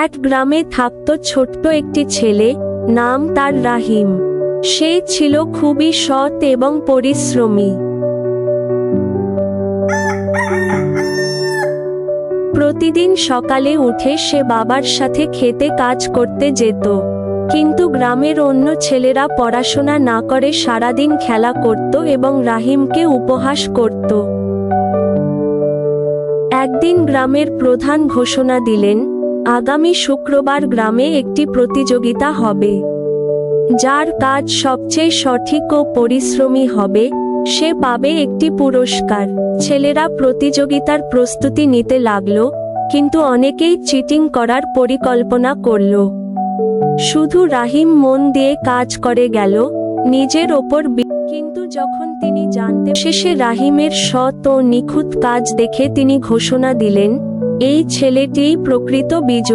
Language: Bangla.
এক গ্রামে থাকত ছোট্ট একটি ছেলে, নাম তার রাহিম। সে ছিল খুবই সৎ এবং পরিশ্রমী। প্রতিদিন সকালে উঠে সে বাবার সাথে খেতে কাজ করতে যেত। কিন্তু গ্রামের অন্য ছেলেরা পড়াশোনা না করে সারাদিন খেলা করত এবং রাহিমকে উপহাস করত। একদিন গ্রামের প্রধান ঘোষণা দিলেন, আগামী শুক্রবার গ্রামে একটি প্রতিযোগিতা হবে। যার কাজ সবচেয়ে সঠিক ও পরিশ্রমী হবে, সে পাবে একটি পুরস্কার। ছেলেরা প্রতিযোগিতার প্রস্তুতি নিতে লাগলো, কিন্তু অনেকেই চিটিং করার পরিকল্পনা করল। শুধু রাহিম মন দিয়ে কাজ করে গেল, নিজের ওপর। কিন্তু যখন তিনি জানতে শেষে রাহিমের সৎ ও নিখুঁত কাজ দেখে তিনি ঘোষণা দিলেন, এই ছেলেটিই প্রকৃত বিজয়ী।